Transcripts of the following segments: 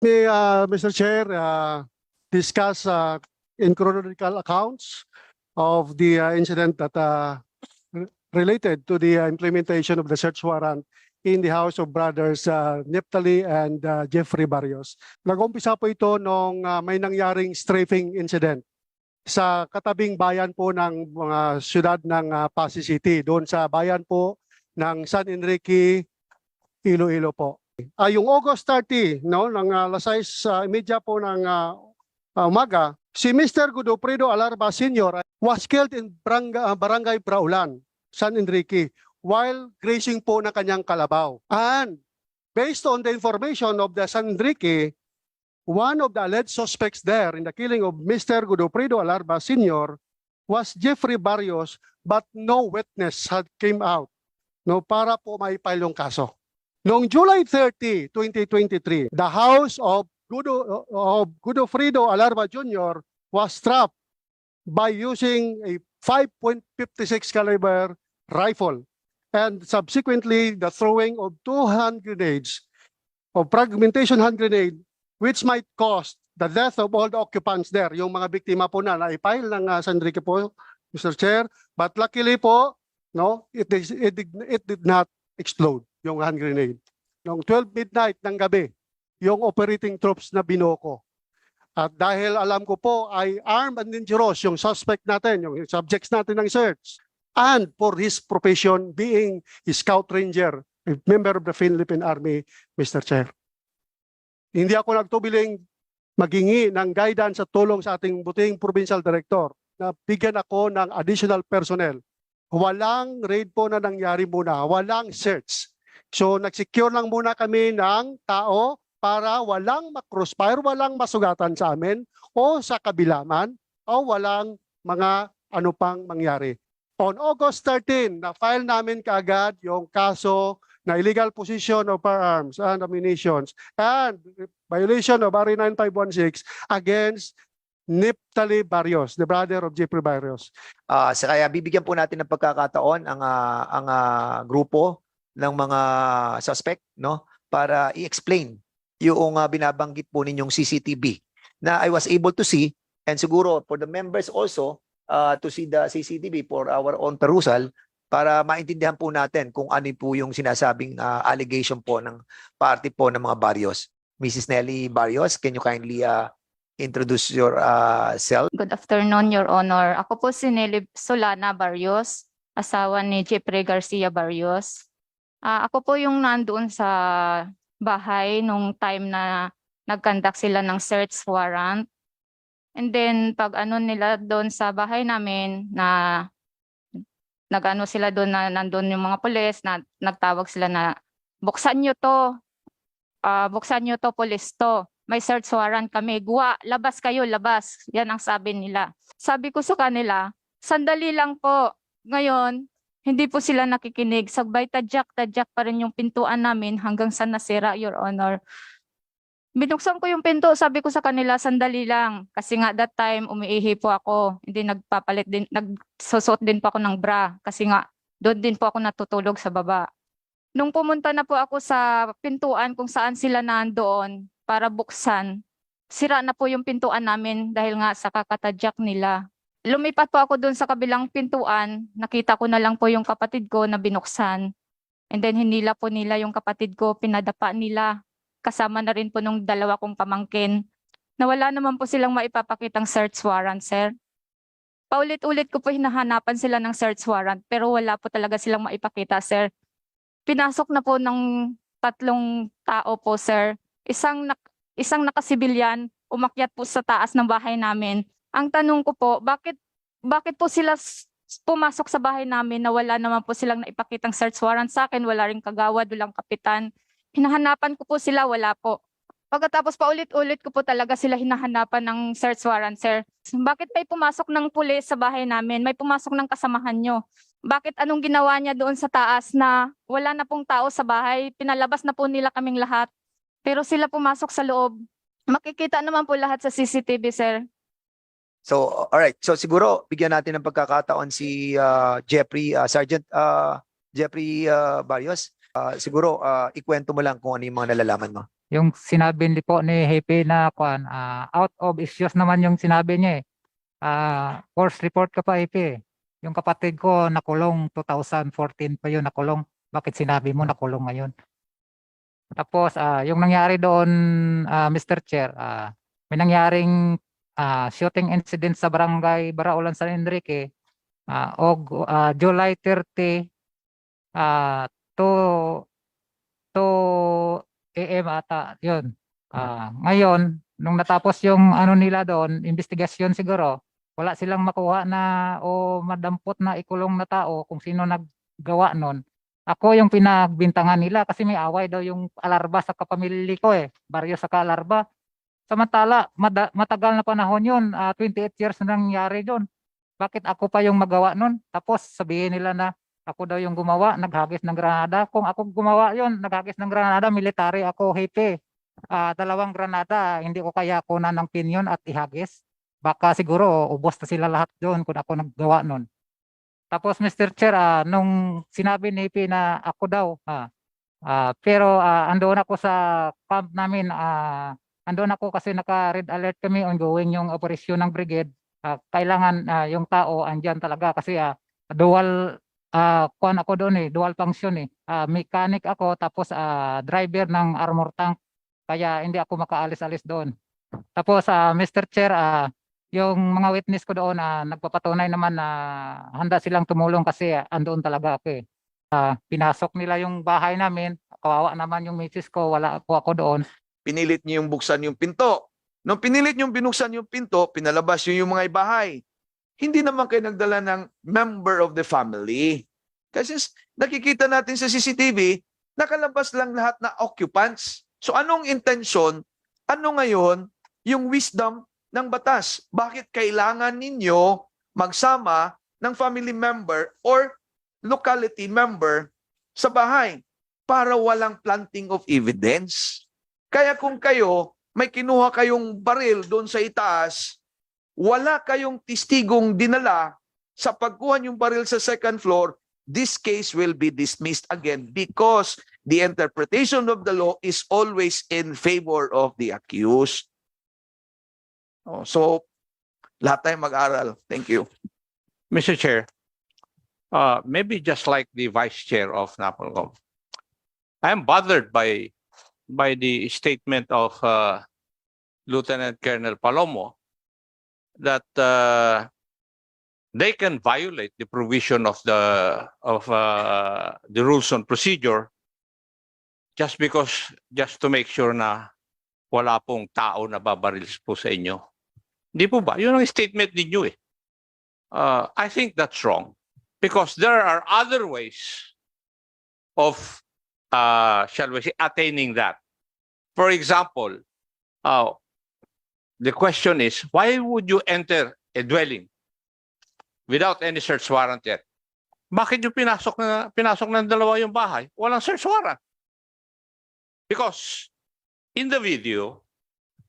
Mr. Chair, discuss in chronological accounts of the incident that related to the implementation of the search warrant in the house of brothers Neptali and Jeffrey Barrios. Nag-umpisa po ito nung may nangyaring strafing incident sa katabing bayan po ng mga syudad ng Pasig City, doon sa bayan po ng San Enrique, Iloilo po. Yung August 30, no, ng alas 6:30 po ng umaga, si Mr. Godofredo Alarba Sr. was killed in Barangay Braulan, San Enrique, while grazing po ng kanyang kalabaw. And based on the information of the San Enrique, one of the alleged suspects there in the killing of Mr. Godofredo Alarba Sr. was Jeffrey Barrios, but no witness had came out, no, para po maipile yung kaso. Noong July 30, 2023, the house of Godofredo Alarba Jr. was trapped by using a 5.56 caliber rifle and subsequently the throwing of 2 hand grenades of fragmentation hand grenade, which might cause the death of all the occupants there. Yung mga biktima po na naipile ng San Enrique po, Mr. Chair. But luckily po, no, it did not explode yung hand grenade. Noong 12 midnight ng gabi, yung operating troops na binoko. At dahil alam ko po ay armed and dangerous yung suspect natin, yung subjects natin ng search. And for his profession being a scout ranger, a member of the Philippine Army, Mr. Chair. Hindi ako nagtubiling maghingi ng guidance at tulong sa ating buting provincial director na bigyan ako ng additional personnel. Walang raid po na nangyari muna, walang search. So nagsecure lang muna kami ng tao para walang makrossfire, walang masugatan sa amin o sa kabilaman o walang mga ano pang mangyari. On August 13, na-file namin kaagad yung kaso na illegal possession of firearms and ammunitions and violation of RA 9516 against Neptali Barrios, the brother of Jeffrey Barrios. Kaya bibigyan po natin ng pagkakataon ang grupo ng mga suspect, no, para i-explain yung binabanggit po ninyong CCTV na I was able to see, and siguro for the members also to see the CCTV for our own perusal para maintindihan po natin kung ano po yung sinasabing allegation po ng party po ng mga Barrios. Mrs. Nelly Barrios, can you kindly introduce yourself? Good afternoon, Your Honor. Ako po si Nelly Solana Barrios, asawa ni Jeffrey Garcia Barrios. Ako po yung nandoon sa bahay nung time na nag-conduct sila ng search warrant. And then pag ano nila doon sa bahay namin na nag-ano sila doon na nandoon yung mga pulis na nagtawag sila na buksan nyo to, pulis to. May search warrant kami. Guwa, labas kayo, labas. Yan ang sabi nila. Sabi ko sa kanila, sandali lang po. Ngayon, hindi po sila nakikinig. Sagbay tadyak pa rin yung pintuan namin hanggang sa nasira, Your Honor. Binuksan ko yung pinto, sabi ko sa kanila, sandali lang. Kasi nga that time, umiihi po ako. Hindi nagsusot din po ako ng bra. Kasi nga, doon din po ako natutulog sa baba. Nung pumunta na po ako sa pintuan kung saan sila nandoon para buksan, sira na po yung pintuan namin dahil nga sa kakatadyak nila. Lumipat po ako doon sa kabilang pintuan, nakita ko na lang po yung kapatid ko na binuksan. And then hinila po nila yung kapatid ko, pinadapa nila. Kasama na rin po nung dalawa kong pamangkin. Nawala naman po silang maipapakitang search warrant, sir. Paulit-ulit ko po hinahanapan sila ng search warrant pero wala po talaga silang maipakita, sir. Pinasok na po ng 3 tao po, sir. Isang nakasibilyan, umakyat po sa taas ng bahay namin. Ang tanong ko po, bakit po sila pumasok sa bahay namin na wala naman po silang naipakitang search warrant sa akin, wala ring kagawad, walang kapitan. Hinahanapan ko po sila, wala po. Pagkatapos paulit-ulit ko po talaga sila hinahanapan ng search warrant, sir. Bakit may pumasok ng pulis sa bahay namin? May pumasok ng kasamahan nyo. Bakit anong ginawa niya doon sa taas na wala na pong tao sa bahay? Pinalabas na po nila kaming lahat. Pero sila pumasok sa loob. Makikita naman po lahat sa CCTV, sir. So, all right. So siguro bigyan natin ng pagkakataon si Jeffrey, Sergeant Jeffrey Barrios. Siguro ikwento mo lang kung ano yung mga nalalaman mo. Yung sinabi ni po ni Hepe na kuan, out of issues naman yung sinabi niya eh. Course report ka pa Hepe. Yung kapatid ko nakulong 2014 pa yun nakulong. Bakit sinabi mo nakulong ngayon? Tapos yung nangyari doon Mr. Chair, may nangyaring shooting incident sa barangay Baraulan San Enrique July 30 to 2 AM ata yun. Ngayon nung natapos yung ano nila doon, investigasyon siguro, wala silang makuha na o madampot na ikulong na tao kung sino naggawa nun. Ako yung pinagbintangan nila kasi may away daw yung Alarba sa kapamilya ko eh. Baryo sa Alarba. Samantala, matagal na panahon yun. 28 years na nangyari doon. Bakit ako pa yung magawa nun? Tapos sabihin nila na ako daw yung gumawa, naghagis ng granada. Kung ako gumawa yun, naghagis ng granada, military ako, Hepe. 2 granada, hindi ko kaya kunan ng pinyon at ihagis. Baka siguro ubos na sila lahat doon kung ako naggawa nun. Tapos Mr. Chair, nung sinabi ni Hepe na ako daw, pero andoon ako sa camp namin, andoon ako kasi naka-red alert kami ongoing yung operasyon ng brigade. Kailangan yung tao andyan talaga kasi dual kuan ako doon dual function mechanic ako tapos driver ng armor tank kaya hindi ako makaalis-alis doon. Tapos Mr. Chair, yung mga witness ko doon nagpapatunay naman na handa silang tumulong kasi andoon talaga ako pinasok nila yung bahay namin, kawawa naman yung misis ko, wala po ako doon. Pinilit niyo yung buksan yung pinto. Nung pinilit niyong binuksan yung pinto, pinalabas niyo yung mga bahay. Hindi naman kayo nagdala ng member of the family. Kasi nakikita natin sa CCTV, nakalabas lang lahat na occupants. So anong intensyon? Ano ngayon yung wisdom ng batas? Bakit kailangan ninyo magsama ng family member or locality member sa bahay para walang planting of evidence? Kaya kung kayo may kinuha kayong baril doon sa itaas, wala kayong testigong dinala sa pagkuha yung baril sa second floor, this case will be dismissed again because the interpretation of the law is always in favor of the accused. So, lahat tayo mag-aral. Thank you. Mr. Chair, maybe just like the Vice Chair of NAPOLCOM, I am bothered by the statement of Lieutenant Colonel Palomo that they can violate the provision of the rules on procedure just to make sure na wala pong tao na babaril po sa inyo. Hindi po ba? Yun ang statement ninyo eh. I think that's wrong because there are other ways of shall we say attaining that. For example, the question is, why would you enter a dwelling without any search warrant yet? Bakit yung pinasok ng dalawa yung bahay? Walang search warrant. Because in the video,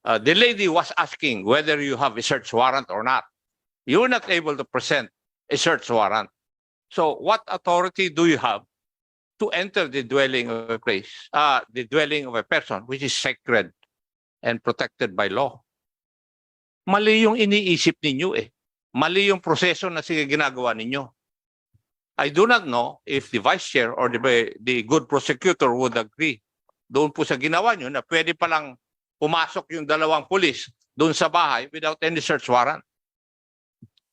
the lady was asking whether you have a search warrant or not. You were not able to present a search warrant. So what authority do you have to enter the dwelling of a place, the dwelling of a person, which is sacred and protected by law? Mali yung iniisip ninyo eh. Mali yung proseso na ginagawa ninyo. I do not know if the Vice Chair or the good prosecutor would agree doon po sa ginawa nyo na pwede palang pumasok yung dalawang pulis doon sa bahay without any search warrant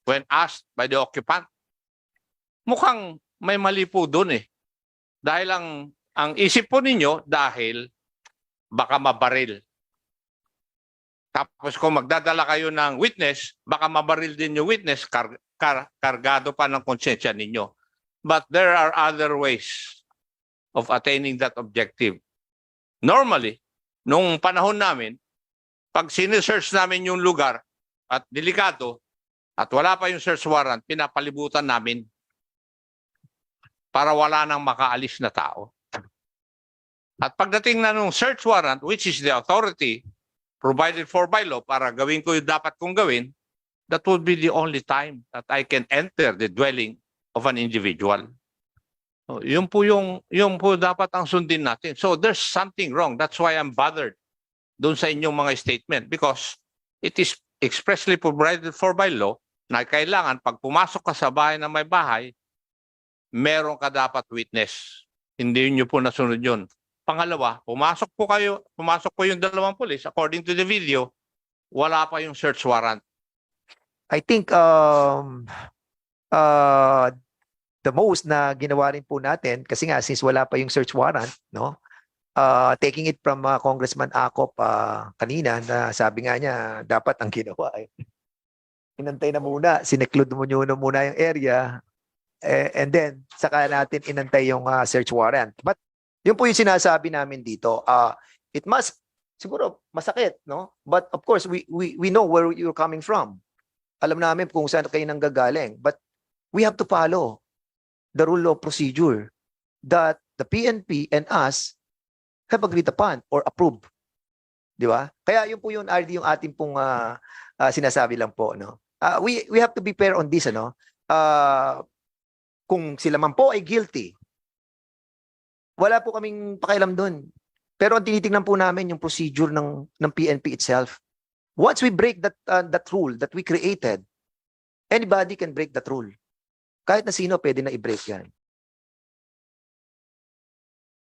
when asked by the occupant. Mukhang may mali po doon eh. Dahil ang isip po ninyo dahil baka mabaril. Tapos kung magdadala kayo ng witness, baka mabaril din yung witness, kargado pa ng konsensya ninyo. But there are other ways of attaining that objective. Normally, nung panahon namin, pag sinesearch namin yung lugar at delikado at wala pa yung search warrant, pinapalibutan namin para wala nang makaalis na tao. At pagdating na nung search warrant, which is the authority provided for by law para gawin ko yung dapat kong gawin, that would be the only time that I can enter the dwelling of an individual. Oh, yung po dapat ang sundin natin. So there's something wrong. That's why I'm bothered doon sa inyong mga statement because it is expressly provided for by law na kailangan pag pumasok ka sa bahay na may bahay, meron ka dapat witness. Hindi niyo po nasunod yun. Pangalawa, pumasok po yung dalawang pulis, according to the video, wala pa yung search warrant. I think the most na ginawa rin po natin kasi nga since wala pa yung search warrant, no? Taking it from Congressman Acop kanina na sabi nga niya dapat ang ginawa inantay na muna, sineclude mo muna yung area and then saka natin inantay yung search warrant. But yun po yung sinasabi namin dito. It must siguro masakit, no? But of course we know where you're coming from. Alam namin kung saan kayo nanggagaling. But we have to follow the rule of procedure that the PNP and us have agreed upon or approved. Di ba? Kaya yun po yung RD yung ating pong sinasabi lang po. No? We have to be fair on this. Ano? Kung sila man po ay guilty, wala po kaming pakialam doon. Pero ang tinitingnan po namin yung procedure ng PNP itself. Once we break that rule that we created, anybody can break that rule. Kahit na sino pwede na i-break yan.